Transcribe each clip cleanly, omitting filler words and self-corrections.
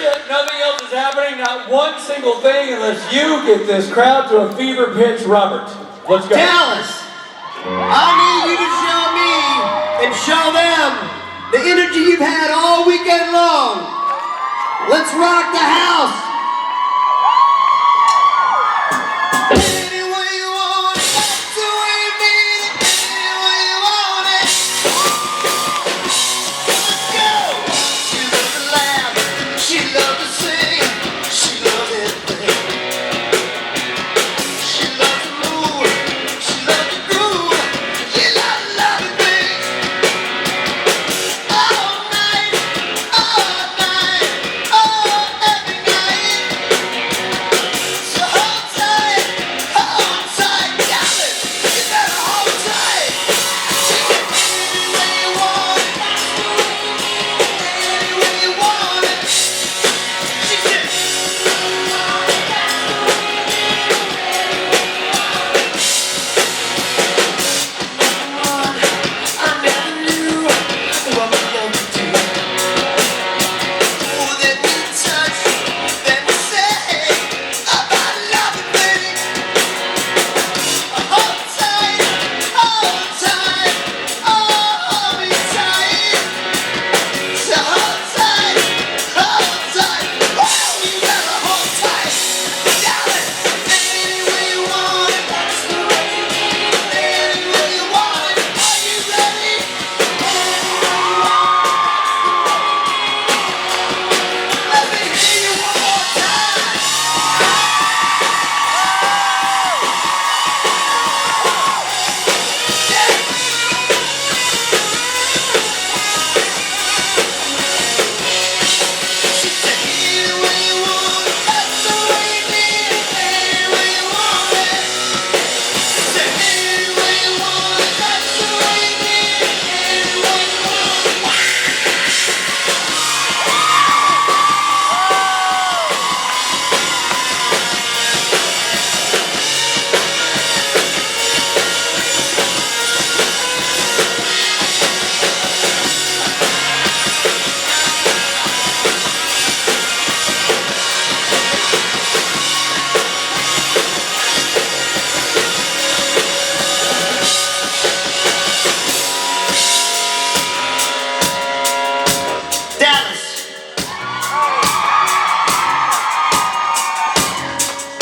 that nothing else is happening, not one single thing, unless you get this crowd to a fever pitch, Robert. Let's go. Dallas, I need you to show me and show them the energy you've had all weekend long. Let's rock the house.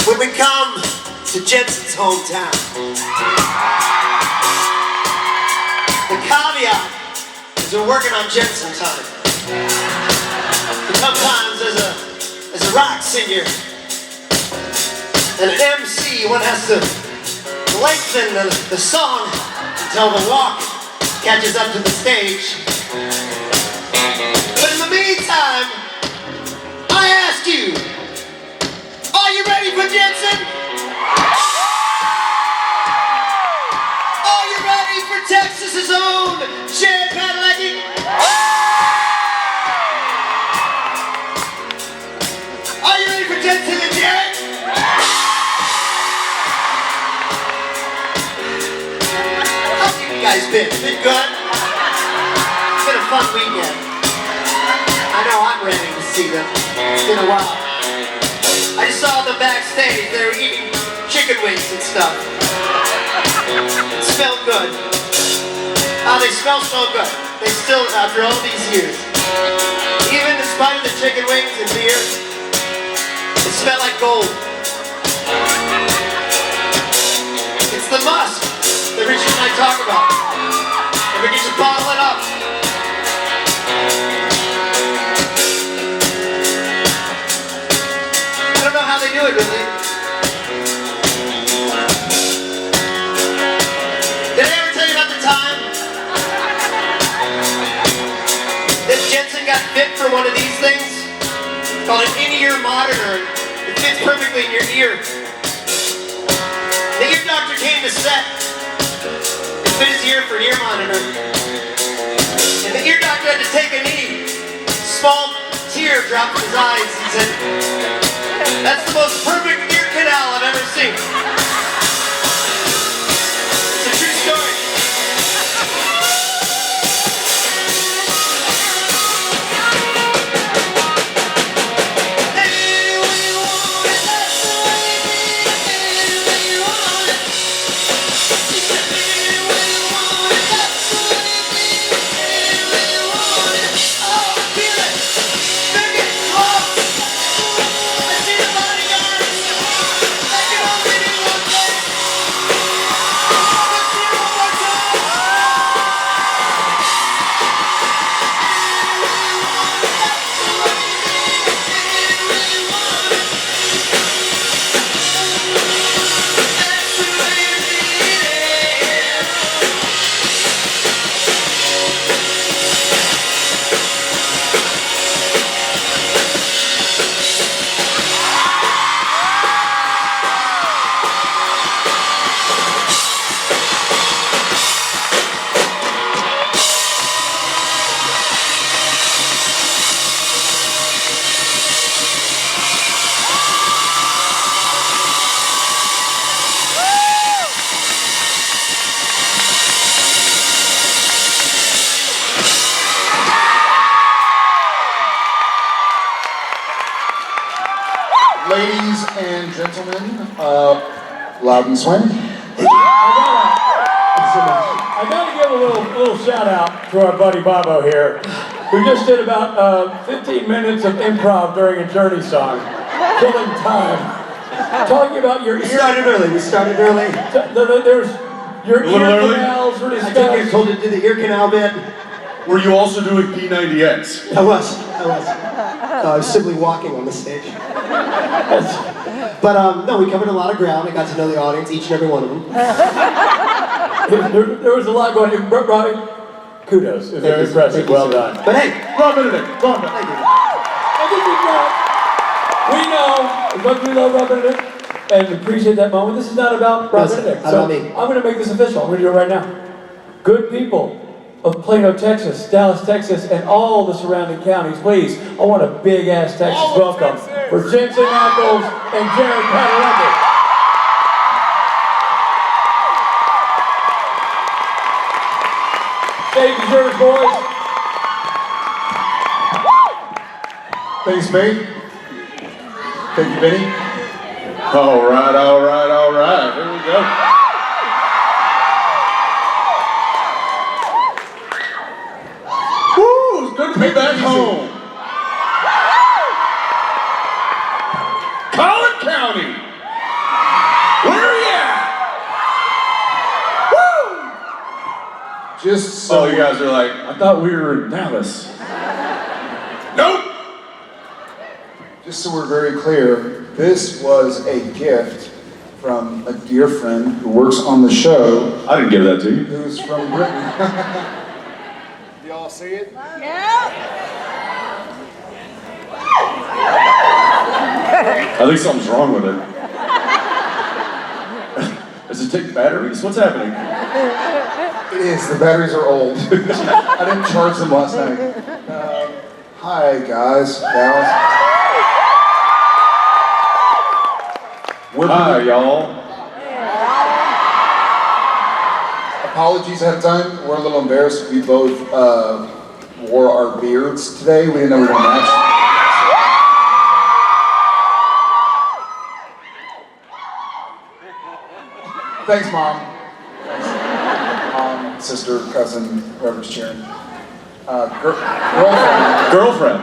When we come to Jensen's hometown, the caveat is we're working on Jensen time. Sometimes as a rock singer and an MC, one has to lengthen the song until the walk catches up to the stage. But in the meantime, I ask you, are you ready for Jensen? Are you ready for Texas's own Padalecki? Are you ready for Jensen and Jared? How's you guys been? Been good? It's been a fun weekend. I know I'm ready to see them. It's been a while. I just saw them backstage. They were eating chicken wings and stuff. It smelled good. Oh, they smell so good. They still, after all these years, even in spite of the chicken wings and beer, it smelled like gold. It's the musk that Richard and I talk about. And we can just bottle it up. I don't know how they do it, really. Did I ever tell you about the time that Jensen got fit for one of these things? It's called an in-ear monitor. It fits perfectly in your ear. The ear doctor came to set and fit his ear for an ear monitor. And the ear doctor had to take a knee. Small tear dropped in his eyes. He said, "That's the most perfect ear canal I've ever seen." It's a true story. Ladies and gentlemen, loud and swing. I gotta give a little shout out to our buddy Bobo here, who just did about 15 minutes of improv during a Journey song, killing time. Talking about your We started early. There's your ear canals were I discussed. told you to do the ear canal bit. Were you also doing P90X? I was. I was simply walking on the stage. But no, we covered a lot of ground. I got to know the audience, each and every one of them. There was a lot going on. Robbie, kudos. It's very impressive. Well done. But hey, Rob Benedict. We know as much as we love Rob Benedict and appreciate that moment. This is not about Rob Benedict. Not about me. I'm going to make this official. I'm going to do it right now. Good people of Plano, Texas, Dallas, Texas, and all the surrounding counties, please, I want a big-ass Texas welcome for Jensen Ackles and Jared Padalecki. Stage is yours, boys. Thanks, mate. Thank you, Benny. All right. Here we go. Woo! It's good to be back home. Collin County. Where are you at? Woo! Just so Oh, you guys are like, I thought we were in Dallas. Nope. Just so we're very clear, this was a gift from a dear friend who works on the show, I didn't give that to you. who's from Britain. Do y'all see it? I think something's wrong with it. Does it take batteries? What's happening? It is. The batteries are old. I didn't charge them last night. Hi, guys, gals. Hi, y'all. Apologies ahead of time. We're a little embarrassed. We both wore our beards today. We didn't know we were going to match. Thanks, Mom. Mom, sister, cousin, whoever's cheering. Girlfriend. Girlfriend.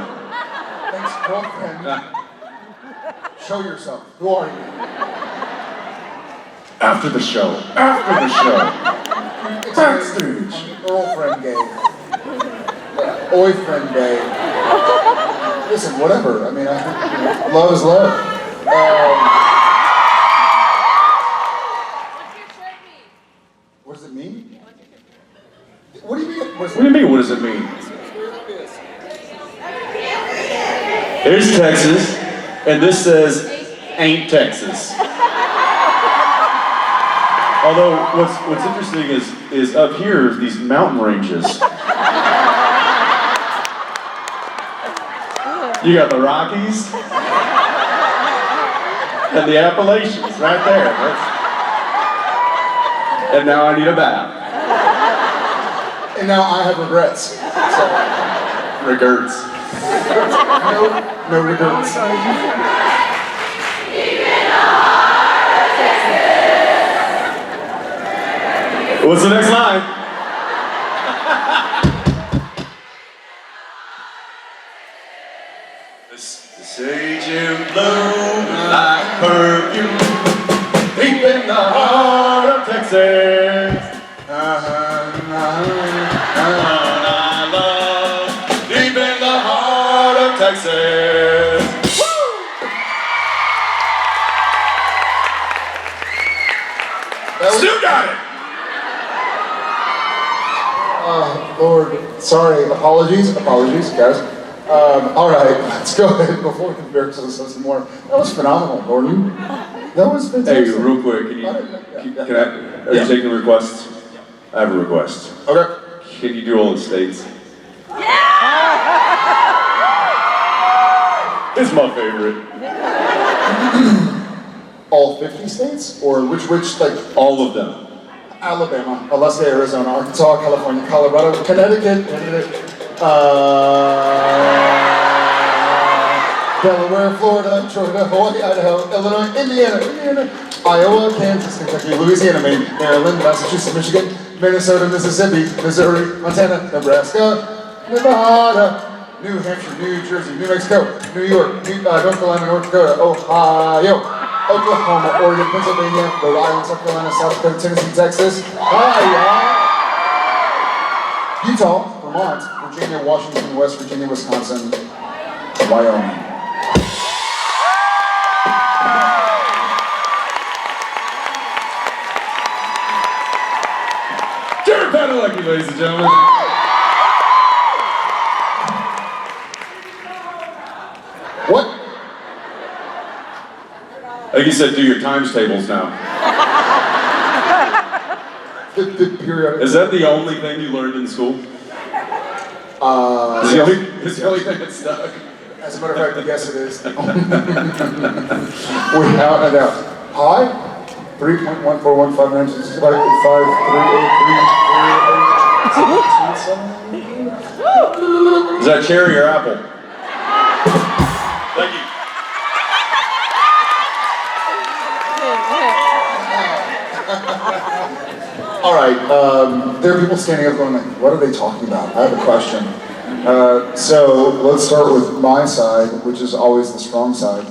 Thanks, girlfriend. Show yourself. Who are you? After the show. Backstage. Girlfriend gay. Boyfriend gay. Listen, whatever. I mean, love is love. What does it mean? What do you mean? What do you mean, what does it mean? Here's Texas, and this says, ain't Texas. Although, what's interesting is up here, these mountain ranges. You got the Rockies, and the Appalachians, right there. And now I need a bath. And now I have regrets. So, Regrets. no regrets. What's the next line? The sage in bloom like perfume, deep in the heart of Texas. I love deep in the heart of Texas. Still got it. Lord, sorry, apologies, guys. All right, let's go ahead before we embarrass ourselves some more. That was phenomenal, Gordon. That was fantastic. Hey, real quick, are you taking requests? I have a request. Okay. Can you do all the states? It's my favorite. All 50 states? Or which, like, All of them. Alabama, Alaska, Arizona, Arkansas, California, Colorado, Connecticut, Delaware, Florida, Georgia, Hawaii, Idaho, Illinois, Indiana, Iowa, Kansas, Kentucky, Louisiana, Maine, Maryland, Massachusetts, Michigan, Minnesota, Mississippi, Missouri, Montana, Nebraska, Nevada, New Hampshire, New Jersey, New Mexico, New York, North Carolina, North Dakota, Ohio, Oklahoma, Oregon, Pennsylvania, Rhode Island, South Carolina, South Dakota, Tennessee, Texas, Utah, Vermont, Virginia, Washington, West Virginia, Wisconsin, Wyoming. Jared Padalecki, ladies and gentlemen. What? I think he said do your times tables now. The periodic. Is that the only thing you learned in school? It's the only thing that stuck. As a matter of fact, yes it is. Without a doubt. Hi? 3.141596583838. Is that cherry or apple? Thank you. All right, there are people standing up going like, what are they talking about? I have a question. So let's start with my side, which is always the strong side.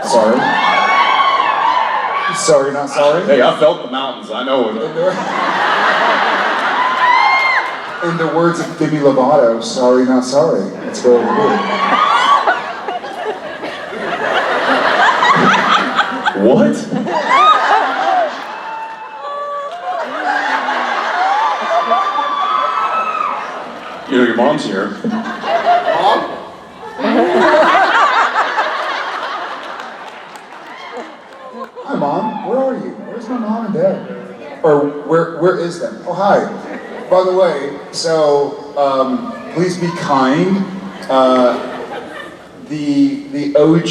Sorry. Sorry, not sorry. Hey, I felt the mountains. I know it. In the words of Demi Lovato, sorry, not sorry. Let's go over here. What? You know, your mom's here. Mom? Hi, Mom. Where are you? Where's my mom and dad? Or where is them? Oh, hi. By the way, so please be kind. The OG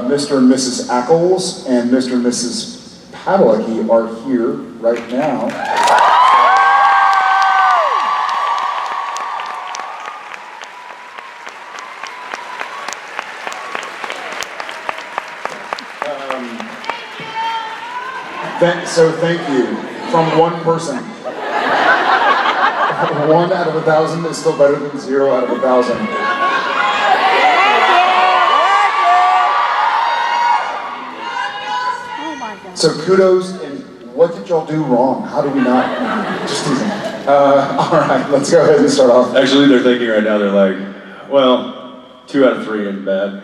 Mr. and Mrs. Ackles and Mr. and Mrs. Padalecki are here right now. So thank you from one person. 1 out of 1,000 is still better than 0 out of 1,000. So kudos, and what did y'all do wrong? How do we not? Just teasing. All right, let's go ahead and start off. Actually, they're thinking right now, they're like, well, 2 out of 3 ain't bad.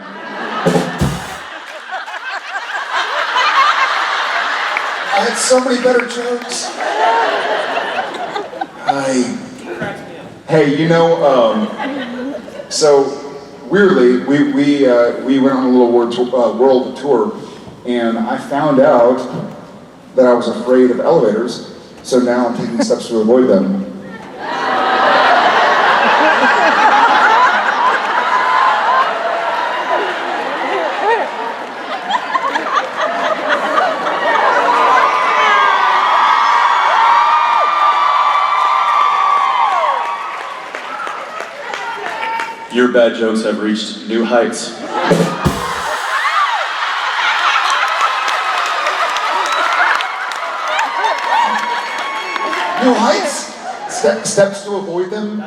I had so many better jokes. Hey, you know, so weirdly, we went on a little world tour, and I found out that I was afraid of elevators, so now I'm taking steps to avoid them. Your bad jokes have reached new heights. New heights? Steps to avoid them?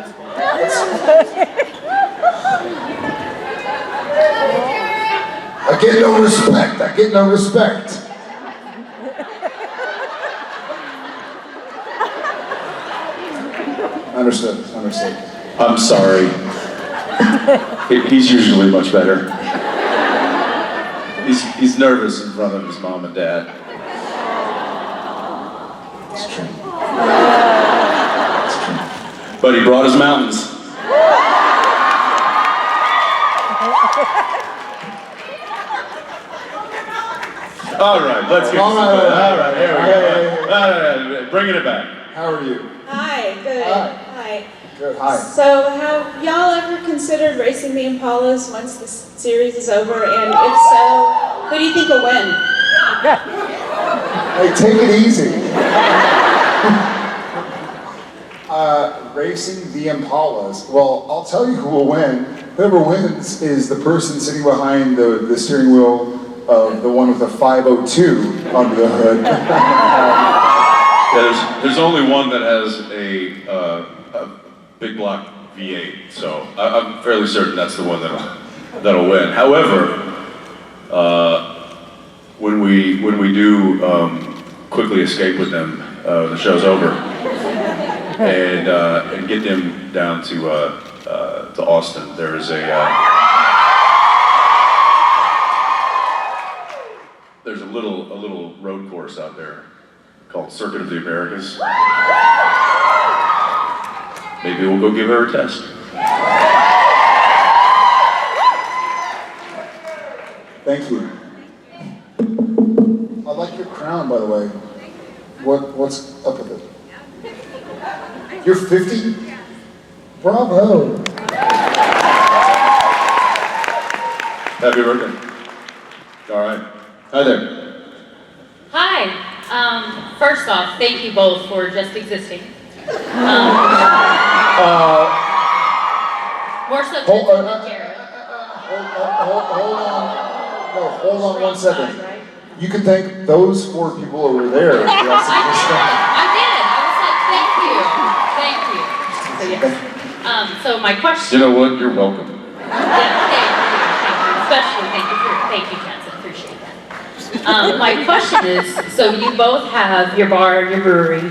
I get no respect. I get no respect. Understood. Understood. I'm sorry. He's usually much better. He's nervous in front of his mom and dad. It's true. It's true. But he brought his mountains. All right, let's get All right, here we go. All right, bringing it back. How are you? Hi, good. Hi. Hi. Good. Hi. So, have y'all ever considered racing the Impalas once the series is over? And if so, who do you think will win? Hey, take it easy. Racing the Impalas. Well, I'll tell you who will win. Whoever wins is the person sitting behind the steering wheel of the one with a 502 under the hood. Yeah, there's only one that has a big block V8, so I'm fairly certain that's the one that'll win. However, when we do quickly escape with them, the show's over, and get them down to Austin, there is there's a little road course out there called Circuit of the Americas. Maybe we'll go give her a test. Thank you. I like your crown, by the way. What's up with it? You're 50? Bravo. Happy birthday. All right. Hi there. Hi. First off, thank you both for just existing. More so Hold than on. Jared. Hold on 1 second. You can thank those 4 people over there. I did. I was like, thank you. So yes. So my question. You know what? You're welcome. Yeah, thank you. Especially thank you, Jensen. Appreciate that. My question is, so you both have your bar and your brewery.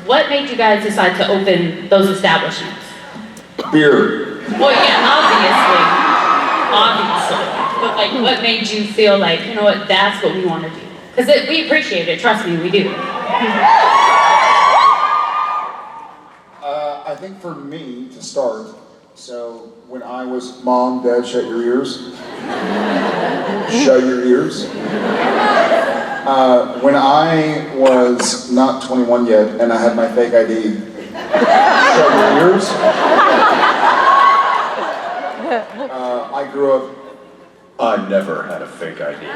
What made you guys decide to open those establishments? Beer. Well, yeah, obviously. But like, what made you feel like, you know what, that's what we want to do? Because we appreciate it. Trust me, we do. I think for me, to start, so when I was, Mom, Dad, shut your ears. Shut your ears. When I was not 21 yet, and I had my fake ID, shut your ears. I grew up. I never had a fake ID.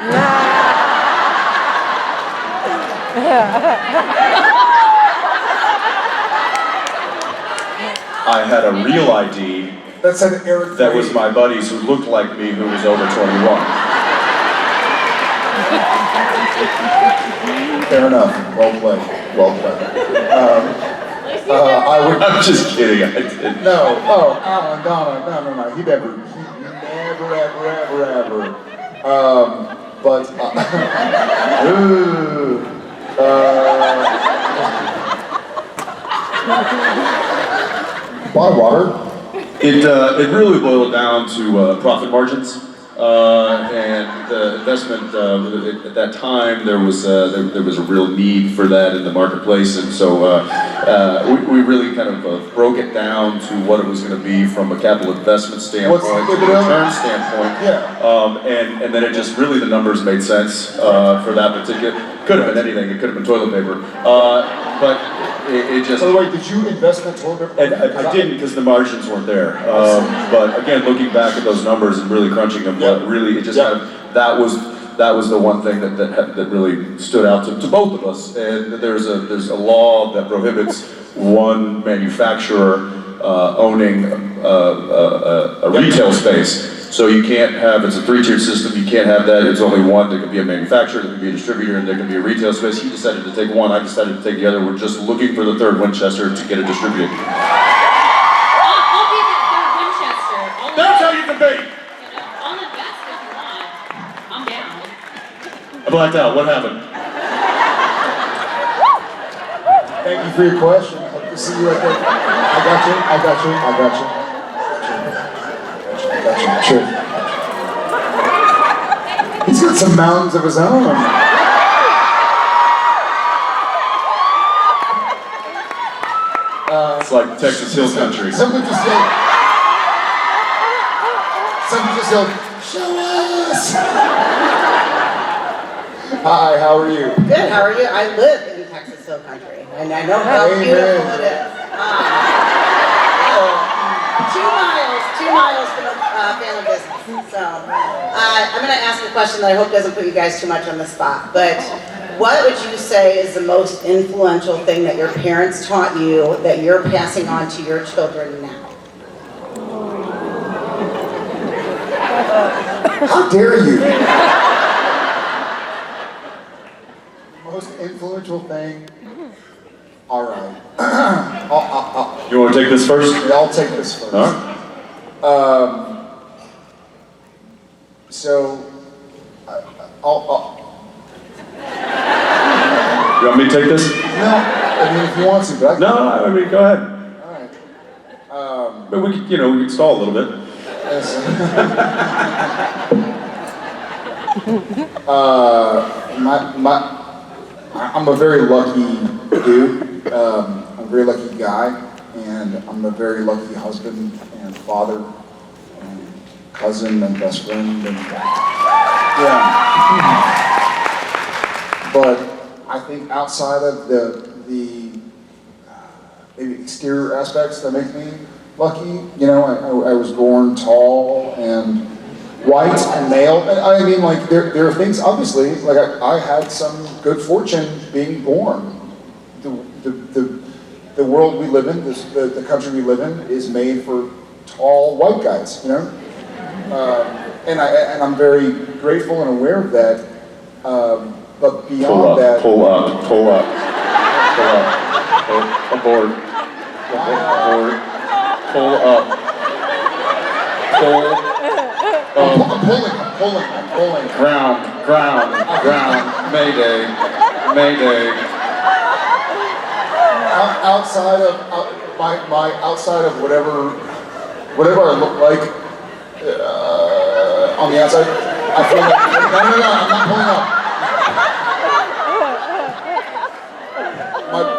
I had a real ID That said Eric. that was my buddies who looked like me who was over 21. Fair enough. Well played. Well played. I'm just kidding, I didn't. No. Oh, Alan, Donna. No. He never, ever. But. Bottled water. It really boiled down to profit margins and investment. At that time, there was a real need for that in the marketplace, and so we really kind of broke it down to what it was going to be from a capital investment standpoint, to a return standpoint. Yeah. And then it just really the numbers made sense for that particular. Could have been anything. It could have been toilet paper, but. It just. By the way, did you invest in that toilet paper? I didn't because the margins weren't there. But again, looking back at those numbers and really crunching them, really it just kind of that was the one thing that really stood out to both of us. And there's a law that prohibits one manufacturer owning a retail space. So you can't have, it's a 3-tiered system, you can't have that, it's only one. There can be a manufacturer, there can be a distributor, and there can be a retail space. He decided to take one, I decided to take the other. We're just looking for the third Winchester to get it distributed. I'll be that third Winchester. That's how you can be! I'll invest if you want. I'm down. I blacked out, what happened? Thank you for your question. Hope to see you right there. I got you. Sure. He's got some mountains of his own. It's like Texas Hill Country. Somebody just yelled, show us! Hi, how are you? Good, how are you? I live in Texas Hill Country, and I know how Amen. beautiful it is. 2 miles from the family business. So, I'm going to ask a question that I hope doesn't put you guys too much on the spot, but what would you say is the most influential thing that your parents taught you that you're passing on to your children now? How dare you? Most influential thing. All right. You want to take this first? I'll take this first. All right. So, I'll You want me to take this? no, I mean, if you want to, but I can. No, I mean, go ahead. All right. But we could, we could stall a little bit. Yes. I'm a very lucky dude. I'm a very lucky guy, and I'm a very lucky husband and father and cousin and best friend and yeah. But I think outside of the maybe exterior aspects that make me lucky, I was born tall and white and male. And I mean, like, there are things, obviously, like I had some good fortune being born. The world we live in, the country we live in, is made for tall white guys, And I'm very grateful and aware of that. But beyond that, pull up. Aboard. Pull up. I'm pulling. Ground. Mayday. Outside of my outside of whatever I look like on the outside, I feel like no, I'm not pulling up.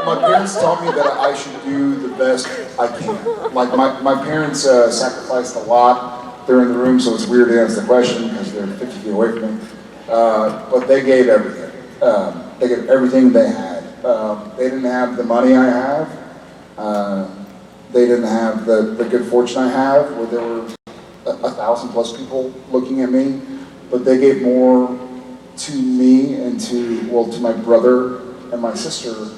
My parents taught me that I should do the best I can. Like my parents sacrificed a lot. They're in the room, so it's weird to answer the question because they're 50 feet away from me. But they gave everything. They gave everything they had. They didn't have the money I have. They didn't have the good fortune I have, where there were 1,000+ people looking at me. But they gave more to me and to my brother and my sister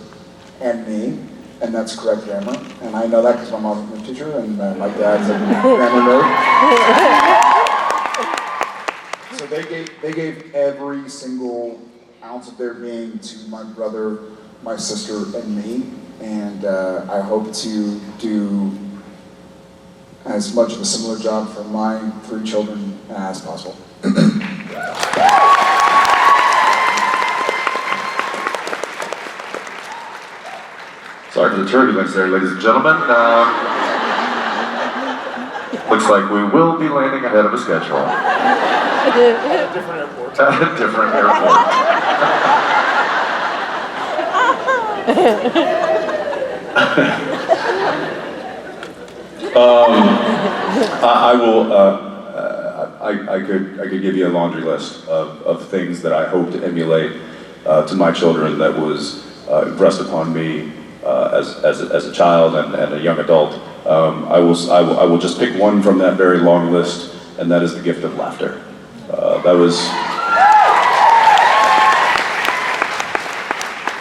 and me, and that's correct grammar. And I know that because my mom's a teacher and my dad's a grammar nerd. So they gave every single ounce of their being to my brother, my sister, and me. And I hope to do as much of a similar job for my 3 children as possible. Sorry for the turbulence there, ladies and gentlemen. Looks like we will be landing ahead of a schedule. At a different airport. At a different airport. I will. I could give you a laundry list of things that I hope to emulate to my children that was impressed upon me as a child and a young adult. I will just pick one from that very long list, and that is the gift of laughter.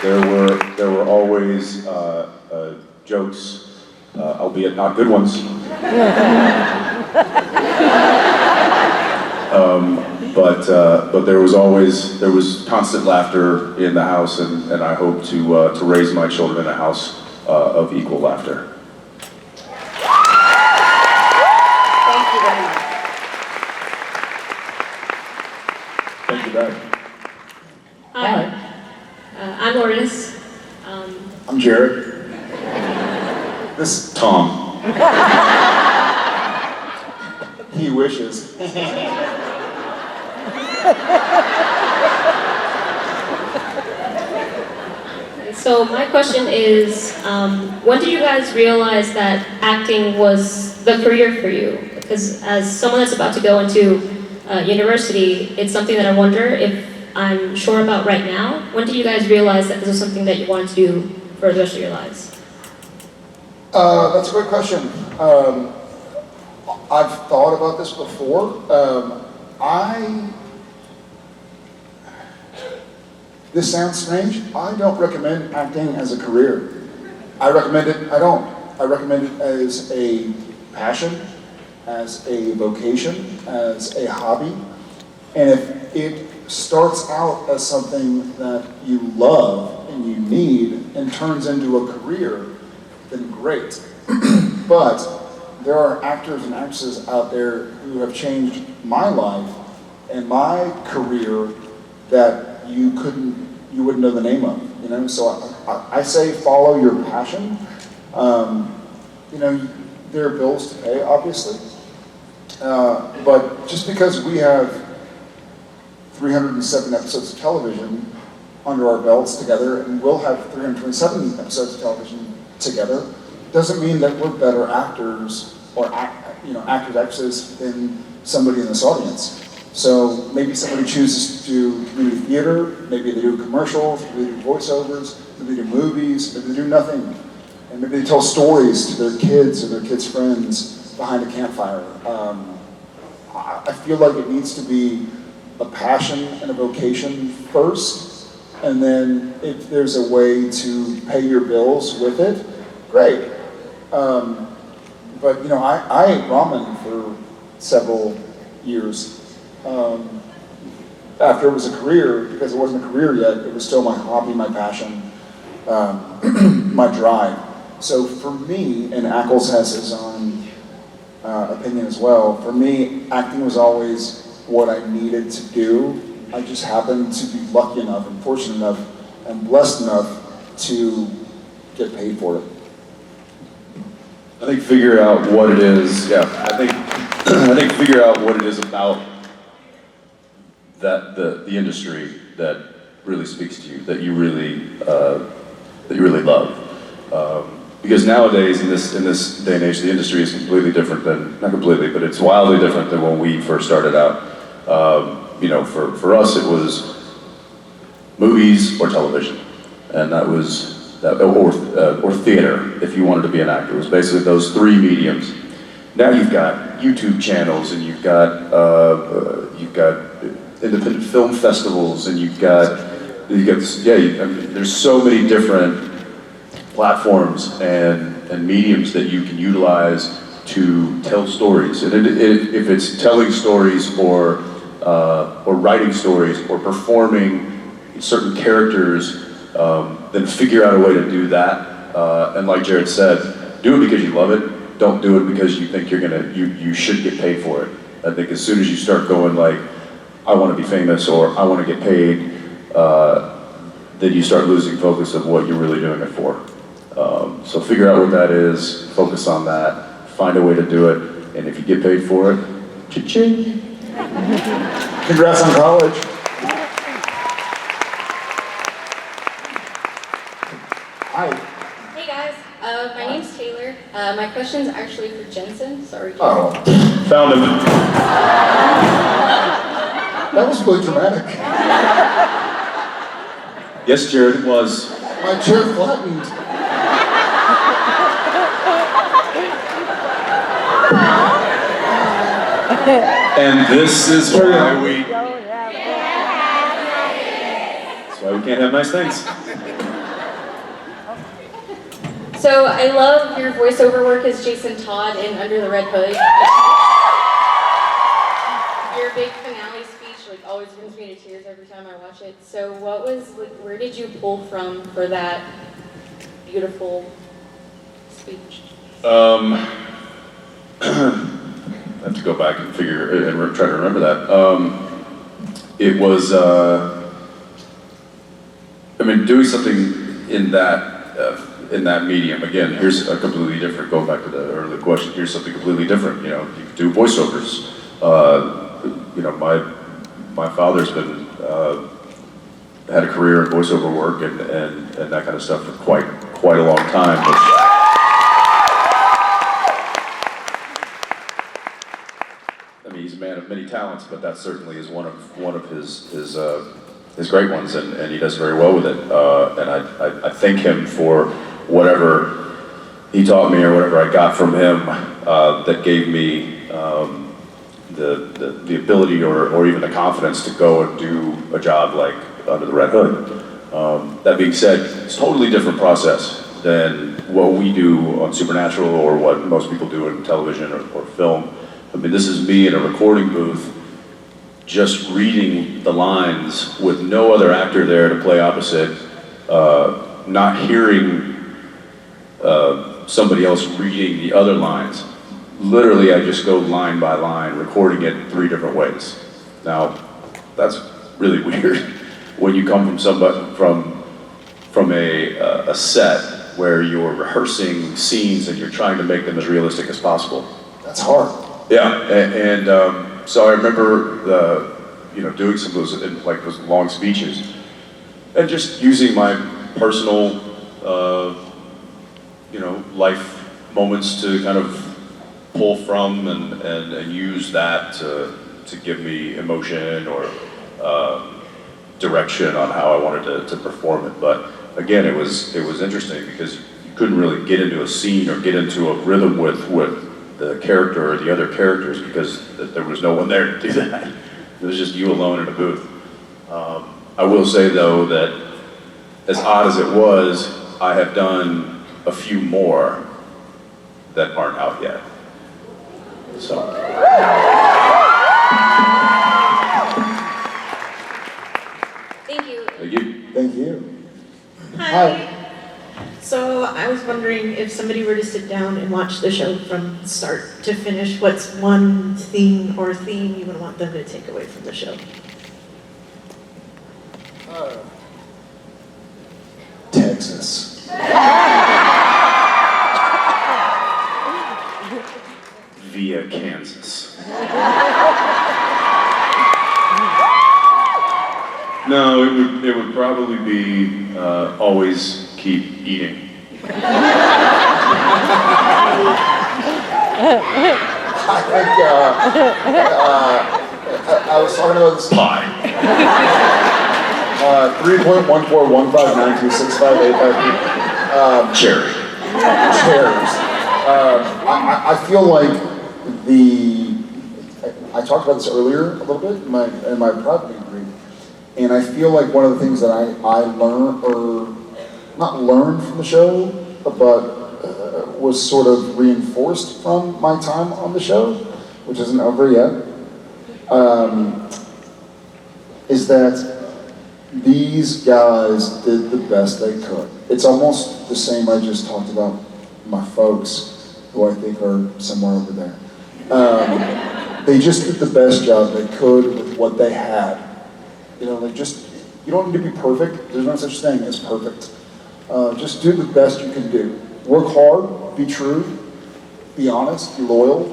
There were always jokes, albeit not good ones. But there was constant laughter in the house, and I hope to raise my children in a house of equal laughter. Thank you very much. Thank you, Dad. Hi, I'm Lourdes. I'm Jared. This Tom. he wishes. So my question is, when did you guys realize that acting was the career for you? Because as someone that's about to go into university, it's something that I wonder if I'm sure about right now. When did you guys realize that this was something that you wanted to do for the rest of your lives? That's a great question. I've thought about this before. This sounds strange. I don't recommend acting as a career. I don't. I recommend it as a passion, as a vocation, as a hobby. And if it starts out as something that you love and you need and turns into a career, then great. But there are actors and actresses out there who have changed my life and my career that you wouldn't know the name of, you know? So I say follow your passion. You know, there are bills to pay, obviously. But just because we have 307 episodes of television under our belts together, and we'll have 327 episodes of television together, doesn't mean that we're better actors or actors, actresses than somebody in this audience. So maybe somebody chooses to do community theater, maybe they do commercials, maybe they do voiceovers, maybe they do movies, maybe they do nothing. And maybe they tell stories to their kids or their kids' friends behind a campfire. I feel like it needs to be a passion and a vocation first, and then if there's a way to pay your bills with it, great. But you know, I ate ramen for several years. After it was a career, because it wasn't a career yet, it was still my hobby, my passion, my drive. So for me, and Ackles has his own opinion as well, for me, acting was always what I needed to do. I just happened to be lucky enough and fortunate enough and blessed enough to get paid for it. I think figure out what it is. Yeah, I think figure out what it is about that the industry that really speaks to you, that you really love. Because nowadays, in this day and age, the industry is completely different than, not completely, but it's wildly different than when we first started out. You know, for us, it was movies or television, and that was or theater, if you wanted to be an actor. It was basically those three mediums. Now you've got YouTube channels, and you've got independent film festivals, and there's so many different platforms and mediums that you can utilize to tell stories. And if it's telling stories or writing stories or performing certain characters, then figure out a way to do that. And like Jared said, do it because you love it. Don't do it because you think you should get paid for it. I think as soon as you start going like, I want to be famous or I want to get paid, then you start losing focus of what you're really doing it for. So figure out what that is, focus on that, find a way to do it, and if you get paid for it, cha-ching. Congrats on college. Hi. Hey guys, my name's Taylor. My question's actually for Jensen. Sorry, Jared. Oh, Found him. that was really dramatic. Yes, Jared, it was. My chair flattened. And this is why that's why we can't have nice things. So I love your voiceover work as Jason Todd in Under the Red Hood. Your big finale speech always brings me to tears every time I watch it. So where did you pull from for that beautiful speech? I have to go back and try to remember that. It was, doing something in that medium. Again, here's a completely different. Going back to the earlier question, here's something completely different. You know, you could do voiceovers. My father's been had a career in voiceover work and that kind of stuff for quite a long time. He's a man of many talents, but that certainly is one of his great ones, and he does very well with it. And I thank him for whatever he taught me or whatever I got from him that gave me the ability or even the confidence to go and do a job like Under the Red Hood. That being said, it's a totally different process than what we do on Supernatural or what most people do in television or film. This is me in a recording booth just reading the lines with no other actor there to play opposite, not hearing somebody else reading the other lines. Literally, I just go line by line, recording it 3 different ways. Now, that's really weird when you come from a set where you're rehearsing scenes and you're trying to make them as realistic as possible. That's hard. Yeah, and so I remember doing some of those long speeches and just using my personal life moments to kind of pull from and use that to give me emotion or direction on how I wanted to perform it. But again, it was interesting because you couldn't really get into a scene or get into a rhythm with the character or the other characters because there was no one there to do that. It was just you alone in a booth. I will say though that as odd as it was, I have done a few more that aren't out yet. So. Thank you. Thank you. Thank you. Hi. So I was wondering if somebody were to sit down and watch the show from start to finish, what's one theme you would want them to take away from the show? Texas. Via Kansas. No, it would probably be always keep eating. I think I was talking about this Pie. 3.1415926585. Cherry. Chairs. I feel like I talked about this earlier a little bit in my prep degree, and I feel like one of the things that I learned, or not learned from the show, but was sort of reinforced from my time on the show, which isn't over yet, is that these guys did the best they could. It's almost the same I just talked about my folks, who I think are somewhere over there. They just did the best job they could with what they had. You don't need to be perfect. There's no such thing as perfect. Just do the best you can do. Work hard, be true, be honest, be loyal,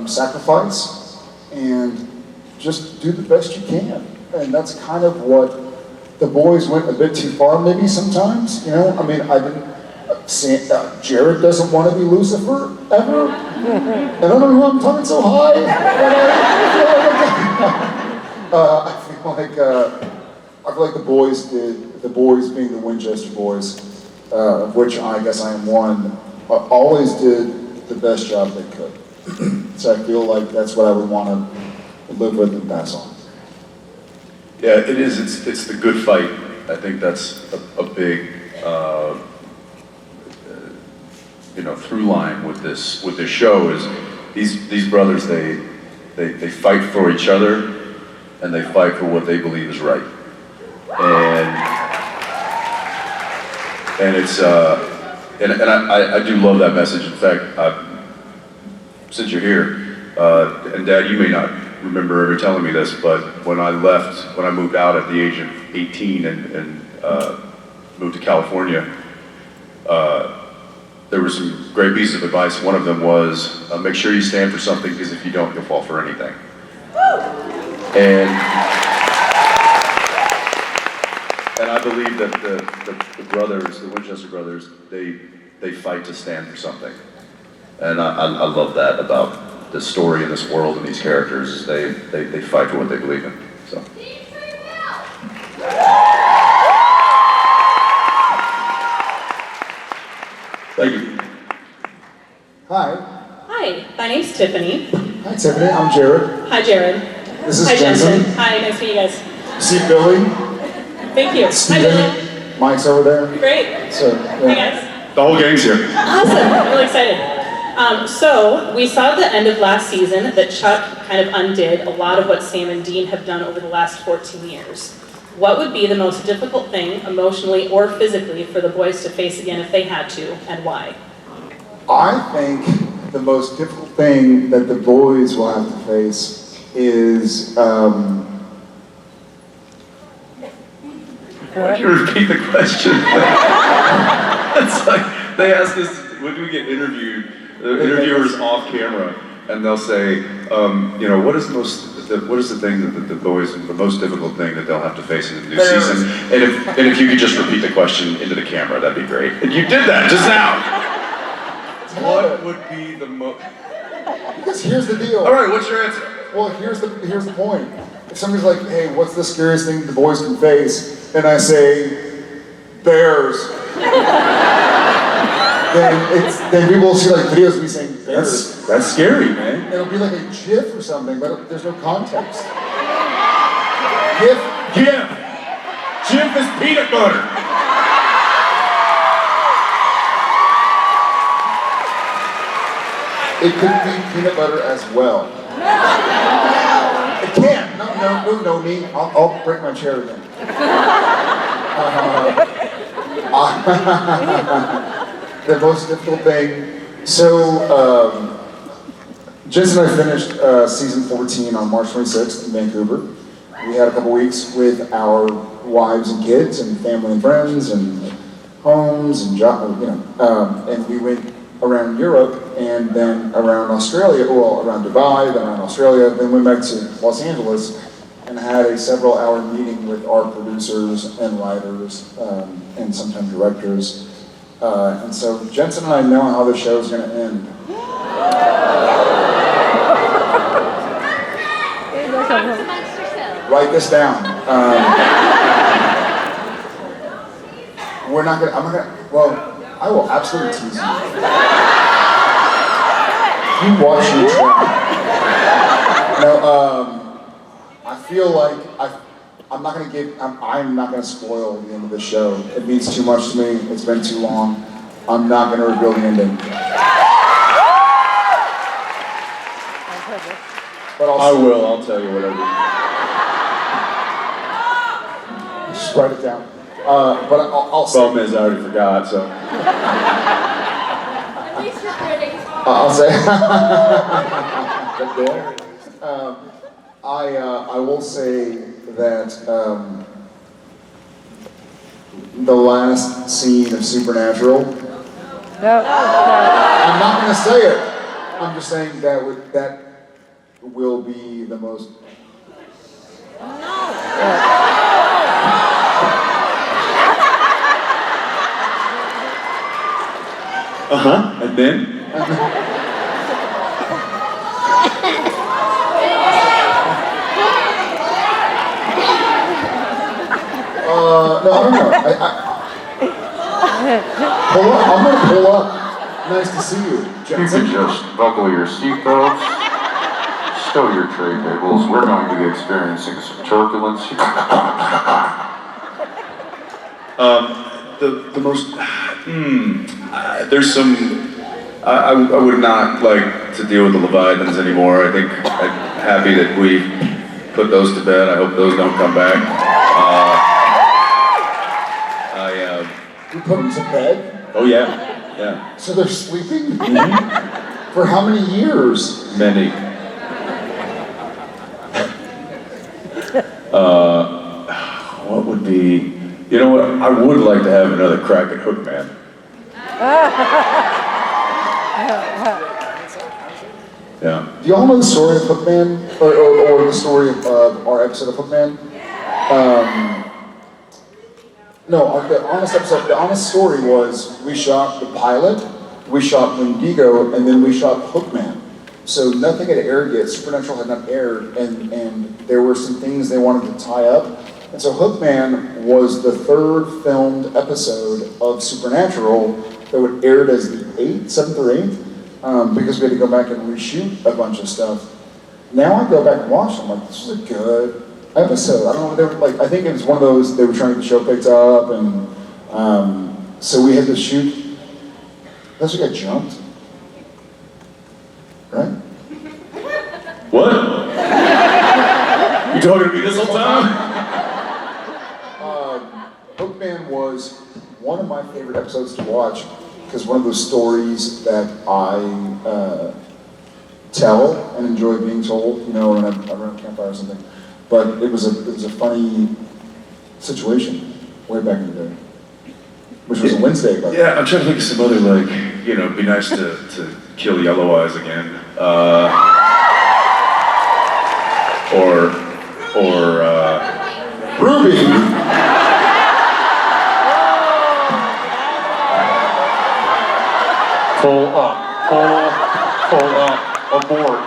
sacrifice, and just do the best you can. And that's kind of what the boys went a bit too far maybe sometimes, I mean, I didn't, Jared doesn't want to be Lucifer, ever. And I don't know who I'm talking so high, but I feel like the boys being the Winchester boys, of which I guess I am one, always did the best job they could. So I feel like that's what I would want to live with and pass on. Yeah, it is. It's the good fight. I think that's a big, through line with this show is these brothers. They fight for each other, and they fight for what they believe is right. And it's and I do love that message. In fact, since you're here, and Dad, you may not remember ever telling me this, but when I moved out at the age of 18 and moved to California, there were some great pieces of advice. One of them was, make sure you stand for something, because if you don't, you'll fall for anything. And I believe that the brothers, the Winchester brothers, they fight to stand for something. And I love that about the story in this world and these characters, is they fight for what they believe in. So. Thank you. Hi. Hi, my name's Tiffany. Hi, Tiffany. I'm Jared. Hi, Jared. This is Hi, Jensen. Hi, nice to meet you guys. See Billy? Thank you. Hi, Steven. Billy. Mike's over there. Great. So, Hey, yeah. guys. The whole gang's here. Awesome. I'm really excited. So we saw at the end of last season that Chuck kind of undid a lot of what Sam and Dean have done over the last 14 years. What would be the most difficult thing, emotionally or physically, for the boys to face again if they had to, and why? I think the most difficult thing that the boys will have to face is, Why don't you repeat the question? It's like, they ask us, when do we get interviewed? The interviewers off camera, and they'll say, you know, what is the thing that the boys, the most difficult thing that they'll have to face in the new season? And if you could just repeat the question into the camera, that'd be great. And you did that just now. What would be the most? Because here's the deal. All right, what's your answer? Well, here's the point. If somebody's like, hey, what's the scariest thing the boys can face? And I say, bears. then people will see like videos of me saying bears. That's scary, man. It'll be like a GIF or something, but there's no context. GIF is peanut butter. It could be peanut butter as well. It can. No, me. I'll break my chair again. The most difficult thing. So, Jensen and I finished season 14 on March 26th in Vancouver. We had a couple weeks with our wives and kids and family and friends and homes and and we went around Europe and then around Australia, well, around Dubai, then around Australia, then went back to Los Angeles and had a several-hour meeting with our producers and writers and sometimes directors. And so Jensen and I know how the show's going to end. Write this down. We're not going to, I'm not going to, well, I will absolutely tease you. You watch your track. No, I feel like I'm not going to spoil the end of the show. It means too much to me. It's been too long. I'm not going to reveal the ending. But I'll tell you whatever. Just write it down. But I'll say. Problem is, I already forgot, so. At least you're pretty. I'll say. I will say that the last scene of Supernatural. I'm not going to say it. I'm just saying that will be the most. And then? No, I don't know. I'm going to pull up. Nice to see you, Jensen. You could just buckle your seatbelts, stow your tray tables. We're going to be experiencing some turbulence. The most, there's some, I would not like to deal with the Leviathans anymore. I think I'm happy that we put those to bed. I hope those don't come back. You put them to bed? Oh yeah. So they're sleeping? Mm-hmm. For how many years? Many. What would be, you know what, I would like to have another crack at Hookman. Yeah. Do y'all know the story of Hookman? Or the story of our episode of Hookman? No, the honest story was we shot the pilot, we shot Wendigo, and then we shot Hookman. So nothing had aired yet, Supernatural had not aired, and there were some things they wanted to tie up. And so Hookman was the third filmed episode of Supernatural that would air as the 7th or 8th, because we had to go back and reshoot a bunch of stuff. Now I go back and watch them, like, this was a good episode. I don't know, they were like, I think it was one of those, they were trying to get the show picked up, and so we had to shoot, unless we got jumped. You talking to me this whole time? Bookman was one of my favorite episodes to watch because one of those stories that I tell and enjoy being told, you know, around a campfire or something. But it was a funny situation way back in the day, which was a Wednesday. By the way. Yeah, I'm trying to think of some other, like, you know, it'd be nice to kill Yellow Eyes again. Or Ruby! Pull up, abort.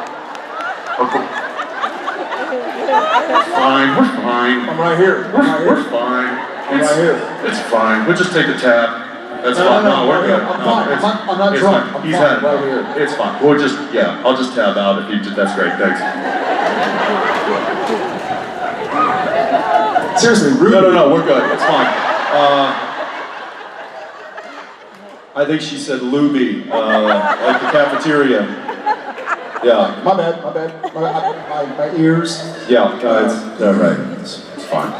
Fine, we're fine. I'm right here. We're fine. I'm right here. It's fine. We'll just take the tab. That's fine. No, we're good. I'm fine. I'm not drunk. I'm He's fine. had it. Right here. It's fine. We'll just, yeah, I'll just tab out if you just, that's great, thanks. Seriously, Ruby. No, we're good. It's fine. I think she said Luby at the cafeteria. Yeah. My bad. My ears. Yeah, it's right. It's fine.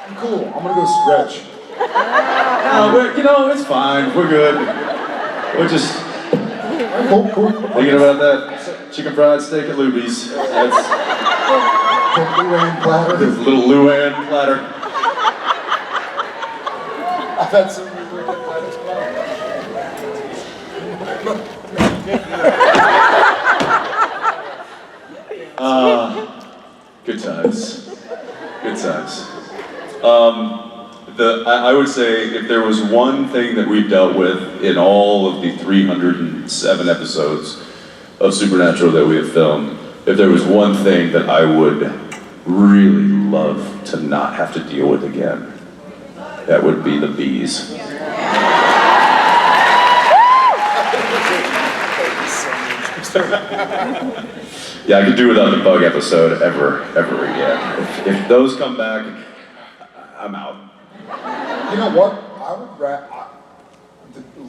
I'm cool. I'm gonna go stretch. You know, it's fine. We're good. We're just Cool. thinking about that chicken fried steak at Luby's. That's Luann platter. this little Luann platter. I've had some really good platters. Good times. Good times. I would say if there was one thing that we've dealt with in all of the 307 episodes of Supernatural that we have filmed, if there was one thing that I would really love to not have to deal with again, that would be the bees. Yeah, I could do without the bug episode ever again. If those come back, I'm out. You know what? I would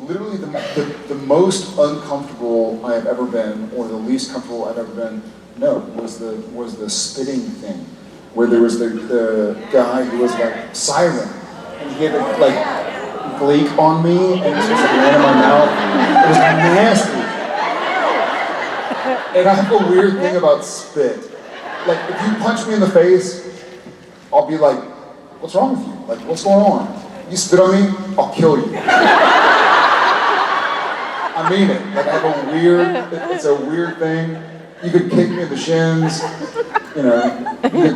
literally the most uncomfortable I have ever been, or the least comfortable I've ever been, was the spitting thing, where there was the guy who was like siren, and he had like bleak on me, and it was just like ran in my mouth. It was nasty. And I have a weird thing about spit. Like, if you punch me in the face, I'll be like, what's wrong with you? Like, what's going on? You spit on me, I'll kill you. I mean it. Like, I have it's a weird thing. You could kick me in the shins, you know. You could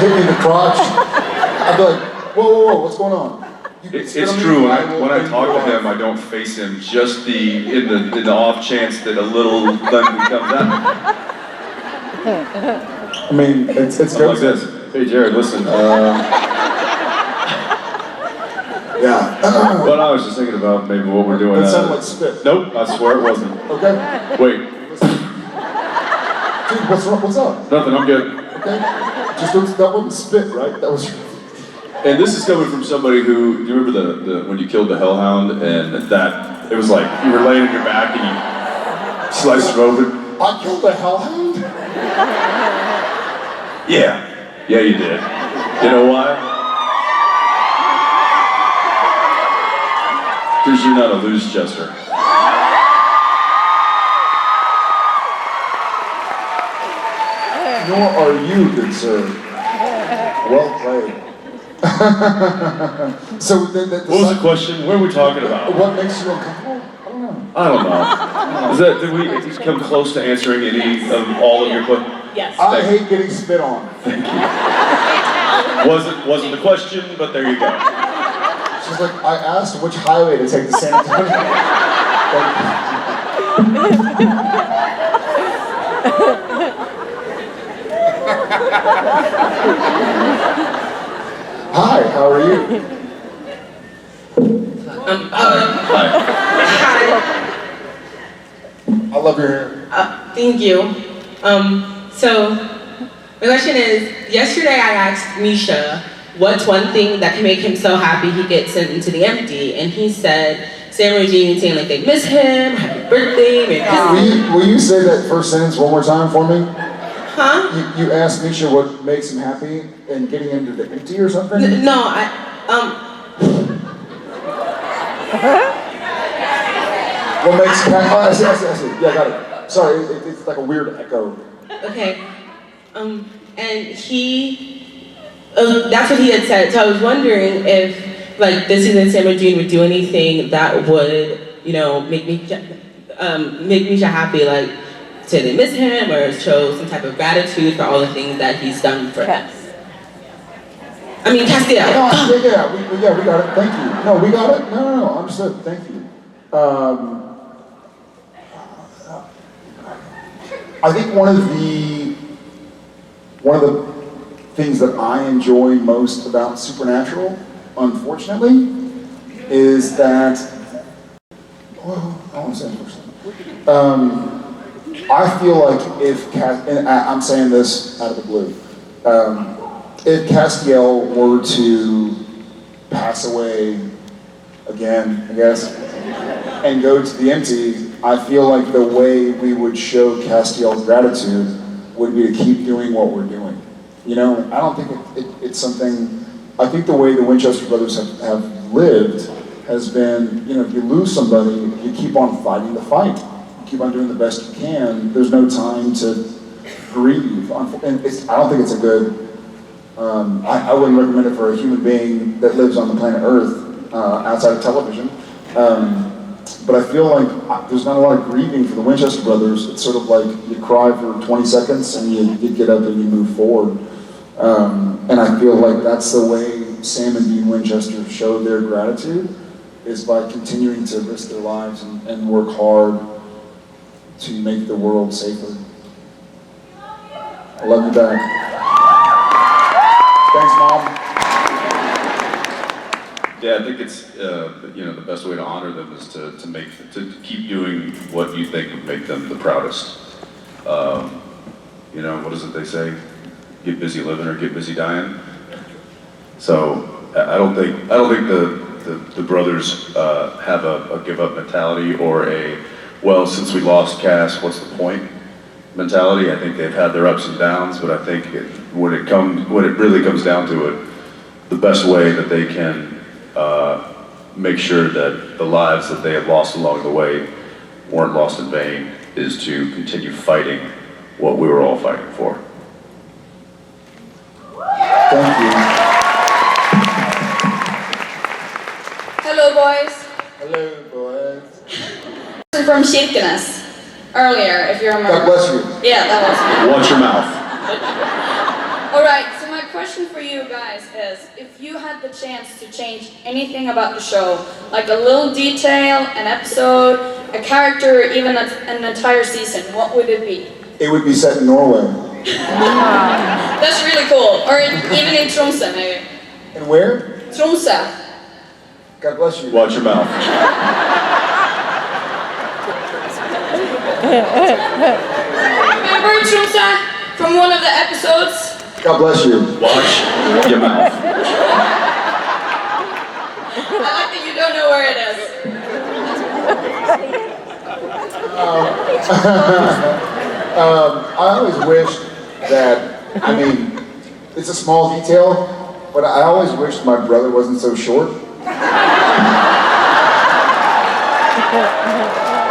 hit me in the crotch. I'd be like, whoa, what's going on? It's true. When I talk to him, I don't face him. Just in the off chance that a little thunder comes out. I mean, it's good. Like this. Hey Jared, listen. Yeah. But I was just thinking about maybe what we're doing. That sounded like spit. Nope, I swear it wasn't. Okay. Wait. Dude, what's up? Nothing. I'm good. Okay. That wasn't spit, right? That was. And this is coming from somebody who, do you remember the when you killed the hellhound and that, it was like, you were laying on your back and you sliced him open? I killed the hellhound? Yeah. Yeah, you did. You know why? Because you're not a loose jester. Nor are you, good sir. Well played. So what was the question? What are we talking about? What makes you uncomfortable? I don't know. Did we come close to answering any of all of your questions? Yes. I hate getting spit on. Thank you. Wasn't the question, but there you go. She's like, I asked which highway to take to San Antonio. Hi, how are you? Hi. I love your hair. Thank you. So, my question is, yesterday I asked Misha what's one thing that can make him so happy he gets into the empty, and he said Sam and Jean saying like they miss him, happy birthday, Merry Christmas. Will you say that first sentence one more time for me? Huh? You asked Misha what makes him happy and getting into the empty or something? No, What makes him happy? Oh, I see. Yeah, I got it. Sorry, it's like a weird echo. Okay. And he, that's what he had said. So I was wondering if, like, this season Sam and Jean would do anything that would, you know, make Misha happy, like, say they miss him or show some type of gratitude for all the things that he's done for them. I mean, Castiel. Yeah, we got it. Thank you. No, we got it. No, understood. Thank you. I think one of the things that I enjoy most about Supernatural, unfortunately, is that, well, I want to say unfortunately. I feel like and I'm saying this out of the blue, if Castiel were to pass away again, I guess, and go to the empty, I feel like the way we would show Castiel's gratitude would be to keep doing what we're doing. You know, I don't think it's something, I think the way the Winchester brothers have lived has been, you know, if you lose somebody, you keep on fighting the fight. You keep on doing the best you can. There's no time to grieve. And I don't think it's a good, I wouldn't recommend it for a human being that lives on the planet Earth outside of television. But I feel like there's not a lot of grieving for the Winchester brothers. It's sort of like you cry for 20 seconds and you get up and you move forward. And I feel like that's the way Sam and Dean Winchester showed their gratitude, is by continuing to risk their lives and work hard to make the world safer. I love you back. Thanks, Mom. Yeah, I think it's you know, the best way to honor them is to keep doing what you think would make them the proudest. You know, what is it they say? Get busy living or get busy dying. So I don't think the brothers have a give up mentality or a, well, since we lost Cass, what's the point mentality. I think they've had their ups and downs, but I think when it really comes down to it, the best way that they can make sure that the lives that they have lost along the way weren't lost in vain is to continue fighting what we were all fighting for. Thank you. Hello, boys. Hello, boys. From Kirkenes earlier, if you remember. God bless you. Yeah, that was me. Watch your mouth. All right, so my question for you guys is, if you had the chance to change anything about the show, like a little detail, an episode, a character, or even an entire season, what would it be? It would be set in Norway. That's really cool. Or even in Tromsø, maybe. And where? Tromsø. God bless you. Watch your mouth. Remember Tromsø from one of the episodes? God bless you. Watch your mouth. I like that you don't know where it is. I always wished that, I mean, it's a small detail, but I always wished my brother wasn't so short.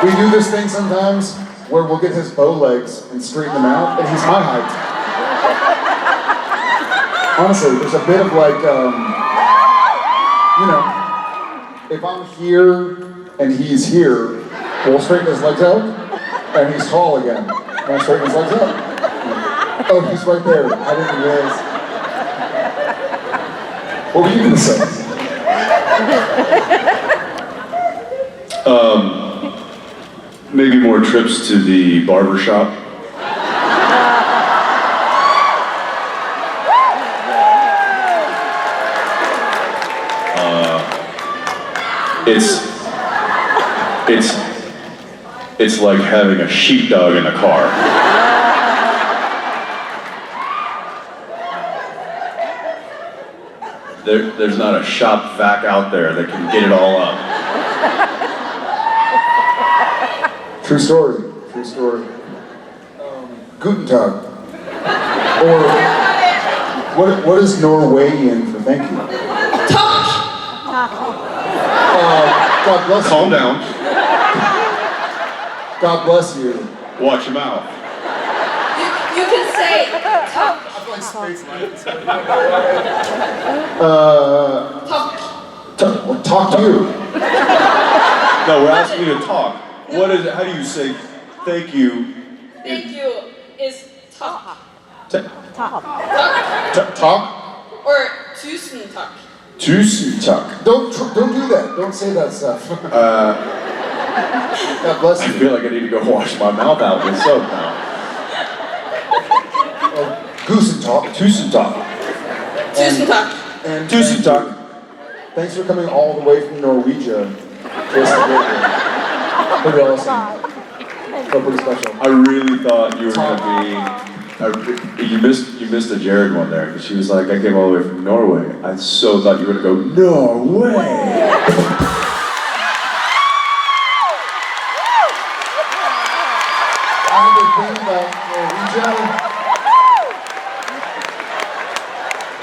We do this thing sometimes where we'll get his bow legs and straighten them out, and he's my height. Honestly, there's a bit of like, you know, if I'm here and he's here, we'll straighten his legs out, and he's tall again. And I'll straighten his legs out. Oh, he's right there. I didn't realize. What were you going to say? Maybe more trips to the barber shop. It's like having a sheepdog in a car. There's not a shop vac out there that can get it all up. True story. True story. Guten Tag. Or what is Norwegian for thank you? God bless you. Calm down. God bless you. Watch your mouth. You can say talk. Talk to you. No, we're asking you to talk. What is it? How do you say thank you? Thank you is talk. Talk? Or tusen takk. Tusen takk. Don't do that. Don't say that stuff. God bless I you. feel like I need to go wash my mouth out with soap now. Tusen takk. Tusen takk. Tusen takk. And Tusen takk. thanks for coming all the way from Norwegian. Just to get here. Pretty awesome. So pretty special. I really thought you were gonna be. You missed the Jared one there because she was like, I came all the way from Norway. I so thought you were gonna go Norway.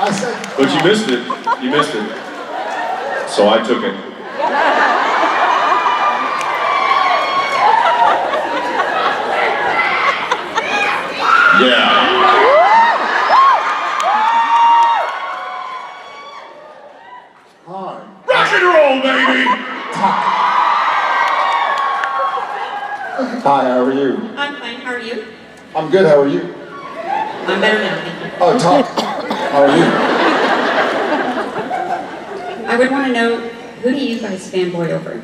I said, But you missed it. You missed it. So I took it. Yeah. hi. Rock and roll, baby! Hi, how are you? I'm fine, how are you? I'm good, how are you? I'm better now, thank you. Oh, talk. How are you? I would want to know, who do you guys fanboy over?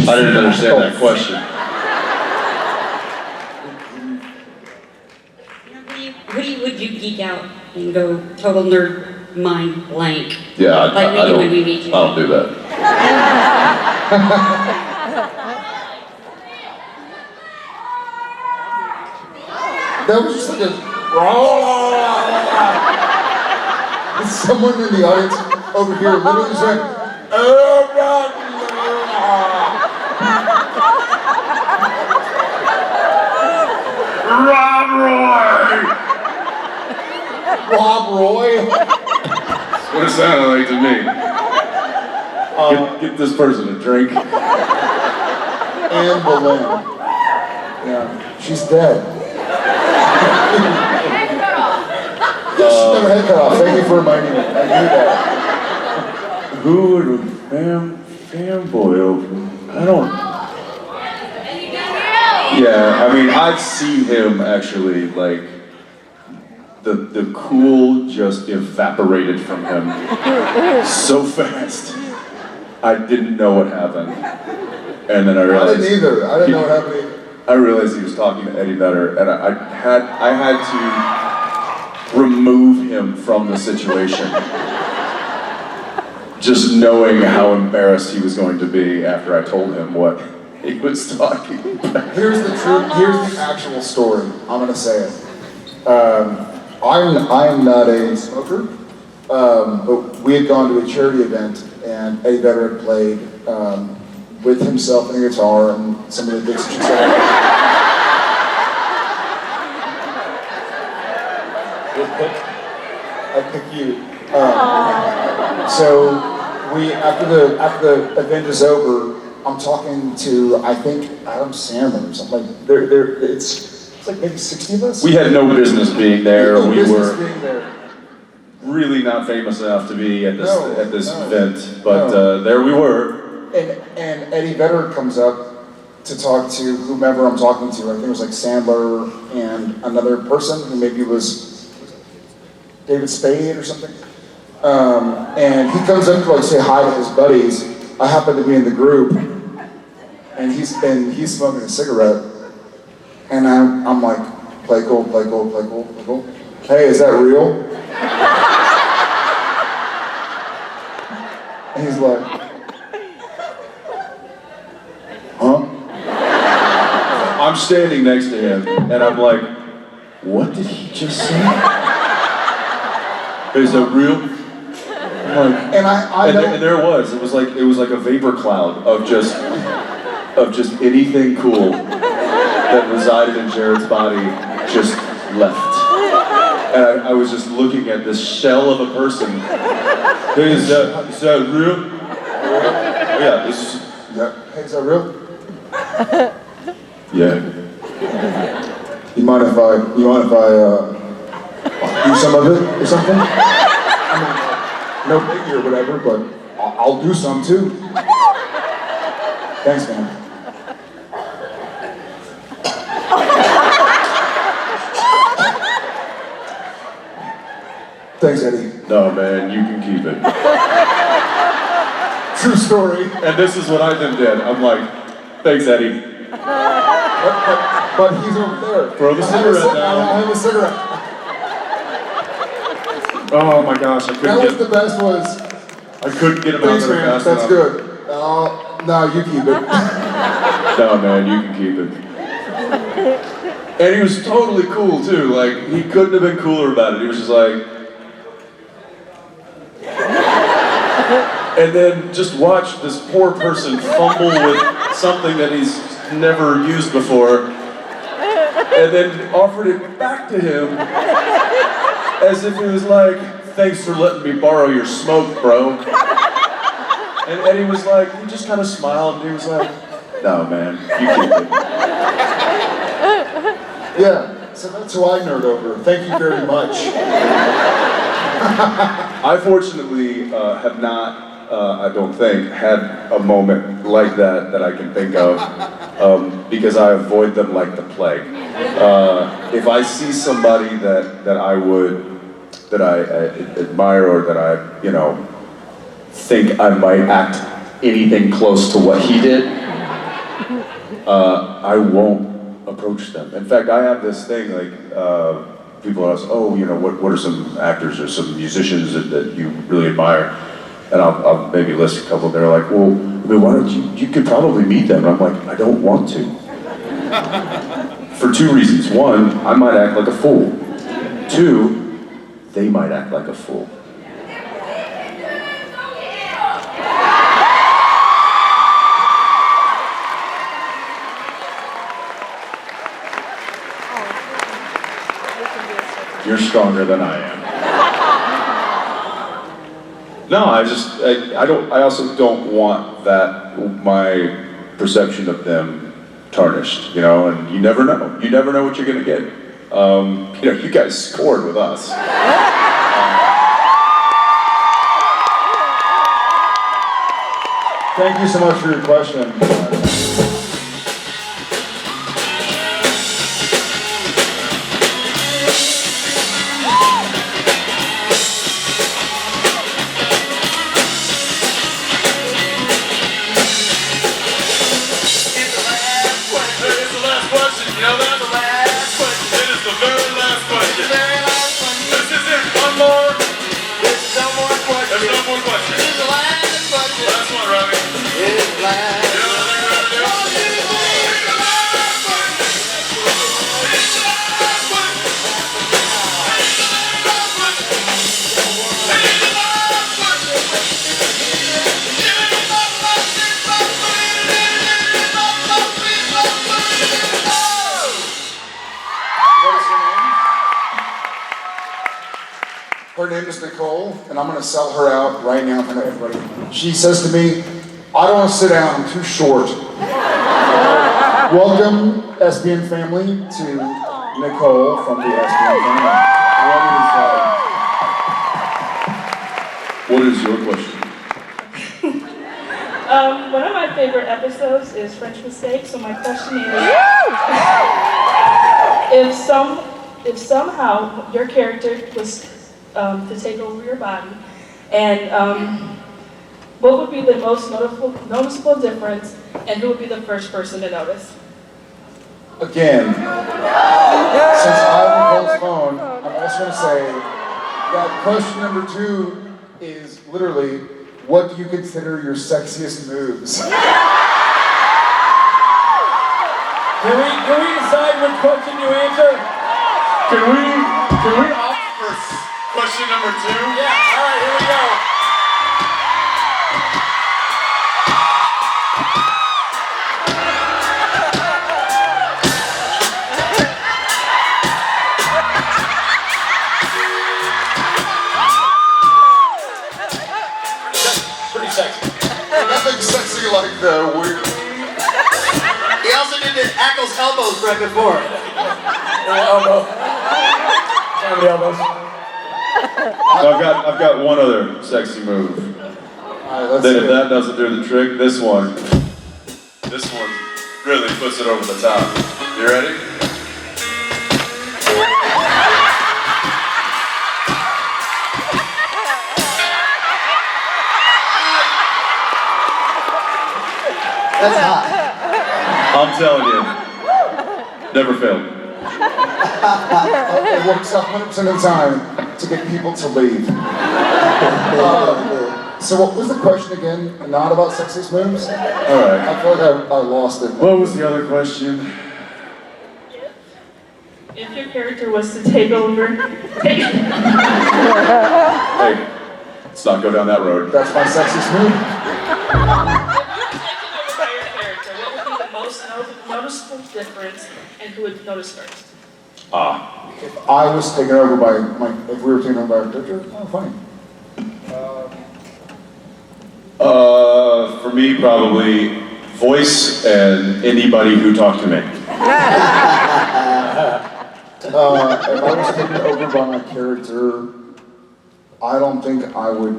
I didn't understand that question. Would you geek out and go total nerd mind blank? Yeah, Like we do when we meet you. I don't do that. That was just like a... Someone in the audience over here literally just like... Rob Roy! Rob Roy? That's what it sounded like to me. Get this person a drink. Anne Boleyn. Yeah, she's dead. Yes, she got her head cut off. Thank you for reminding me. I knew that. Who would fanboy over? I don't. Yeah, I mean, I've seen him actually, like, the cool just evaporated from him so fast. I didn't know what happened. And then I realized. I didn't either. I didn't know what happened either. I realized he was talking to Eddie Vedder, and I had to remove him from the situation. Just knowing how embarrassed he was going to be after I told him what he was talking about. Here's the actual story. I'm gonna say it. I'm not a smoker, but we had gone to a charity event, and Eddie Vedder had played with himself and a guitar and some of the bits that you said. I pick you. So we after the event is over, I'm talking to I think Adam Sandler or something. Like it's like maybe 60 of us. We had no business being there. We were really not famous enough to be at this event, but there we were. And Eddie Vedder comes up to talk to whomever I'm talking to. I think it was like Sandler and another person who maybe was David Spade or something. And he comes up to like say hi to his buddies. I happen to be in the group, and he's smoking a cigarette, and I'm like, play cool, play cool, play cool, play cool. Hey, is that real? And he's like, huh? I'm standing next to him, and I'm like, what did he just say? Is that real? And I know. And there it was. It was like a vapor cloud of just anything cool that resided in Jared's body just left. And I was just looking at this shell of a person. Hey, is that real? Yeah, this is. Hey, is that real? Yeah. You mind if I do some of it or something? I mean, no biggie or whatever, but I'll do some too. Thanks, man. Thanks, Eddie. No, man, you can keep it. True story. And this is what I then did. I'm like, thanks, Eddie. But he's over there. Throw the cigarette down. I have a cigarette. Oh my gosh, I couldn't That was get. the best was. I couldn't get him Thanks, out there man. fast That's enough. good. No, you keep it. No, man, you can keep it. And he was totally cool too. Like he couldn't have been cooler about it. He was just like. And then just watch this poor person fumble with something that he's never used before, and then offered it back to him as if he was like, thanks for letting me borrow your smoke, bro. And he was like, he just kind of smiled and he was like, no, man, you keep it. Yeah, so that's who I nerd over. Thank you very much. I fortunately have not, I don't think, had a moment like that I can think of, because I avoid them like the plague. If I see somebody that I admire or that I, think I might act anything close to what he did, I won't approach them. In fact, I have this thing like, people ask, what are some actors or some musicians that you really admire? And I'll maybe list a couple. They're like, well, why don't you could probably meet them. And I'm like, I don't want to. For two reasons. One, I might act like a fool. Two, they might act like a fool. You're stronger than I am. No, I also don't want that, my perception of them tarnished, and you never know. You never know what you're gonna get. You guys scored with us. Thank you so much for your question. Her name is Nicole, and I'm going to sell her out right now in front of everybody. She says to me, I don't want to sit down, I'm too short. Welcome, SBN family, to Nicole from the SBN family. What is your question? One of my favorite episodes is French Mistake, so my question is, if somehow your character was to take over your body, and what would be the most noticeable difference, and who would be the first person to notice? Again, since I have Nicole's phone, I'm also going to say that question number 2 is literally, what do you consider your sexiest moves? Can we decide which question you answer? Can we opt for question number 2? Yeah, all right, here we go. sexy. Nothing sexy like the weird. He also did the Ackles elbows right before. Elbow. How many elbows? I've got one other sexy move. Then if that doesn't do the trick, this one really puts it over the top. You ready? That's hot. I'm telling you, never failed. It works 100% of the time to get people to leave. So what was the question again? Not about sexiest moves? All right. I feel like I lost it. What was the other question? If your character was to take over, Hey, let's not go down that road. That's my sexiest move. What would be the most noticeable difference, and who would notice first? If I was taken over by if we were taken over by our character, oh, fine. For me, probably voice and anybody who talked to me. If I was taken over by my character, I don't think I would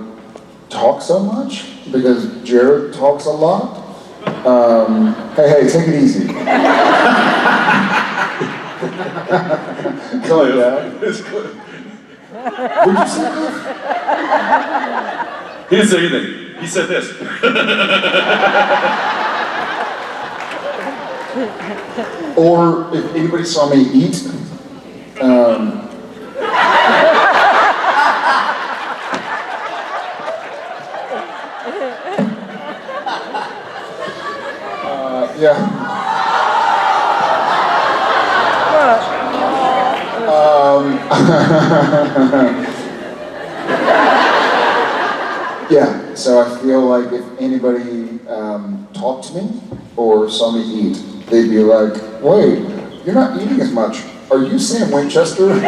talk so much because Jared talks a lot. Hey, take it easy. Tell you that. Would you say that? He didn't say anything. He said this. Or if anybody saw me eat, yeah. Yeah, so I feel like if anybody talked to me or saw me eat, they'd be like, wait, you're not eating as much. Are you Sam Winchester? Or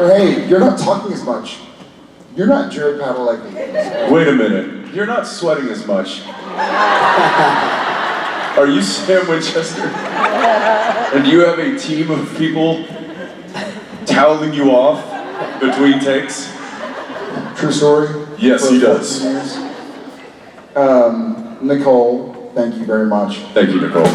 hey, you're not talking as much. You're not Jared Padalecki. Wait a minute. You're not sweating as much. Are you Sam Winchester? And do you have a team of people toweling you off between takes? True story? Yes, he does. Nicole, thank you very much. Thank you, Nicole.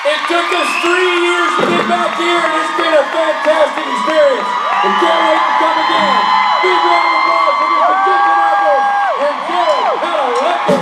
It took us 3 years to get back here, and it's been a fantastic experience. We can't wait to come again. Big round of applause for Mr. Jensen Ackles and Jared Padalecki.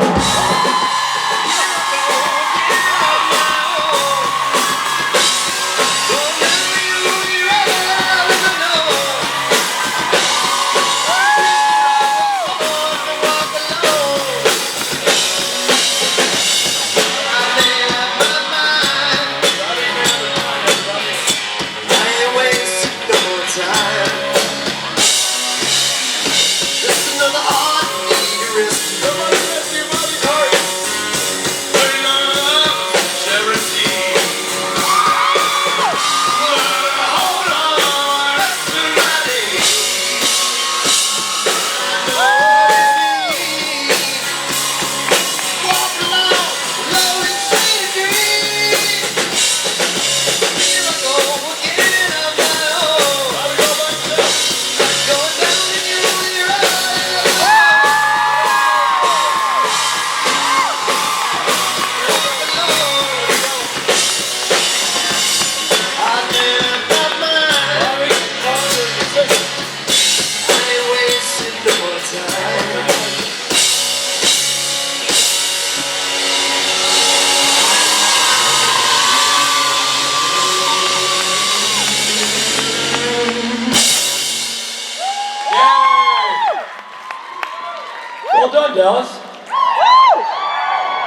job, Dallas.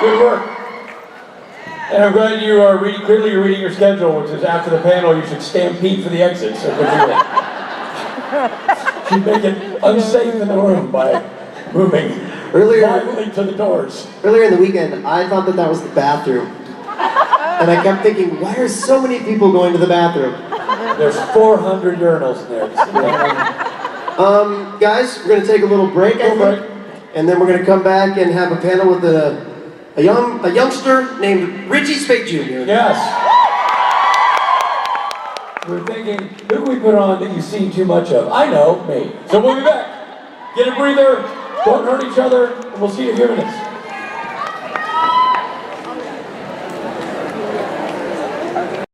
Good work. And I'm glad you are reading, clearly you're reading your schedule, which is after the panel, you should stampede for the exit. So good for you. You make it unsafe in the room by moving violently to the doors. Earlier in the weekend, I thought that was the bathroom. And I kept thinking, why are so many people going to the bathroom? There's 400 urinals in there. Guys, we're going to take a little break, I think. And then we're going to come back and have a panel with a youngster named Richie Spake Jr. Yes. We're thinking, who can we put on that you've seen too much of? I know, me. So we'll be back. Get a breather, don't hurt each other, and we'll see you in a few minutes.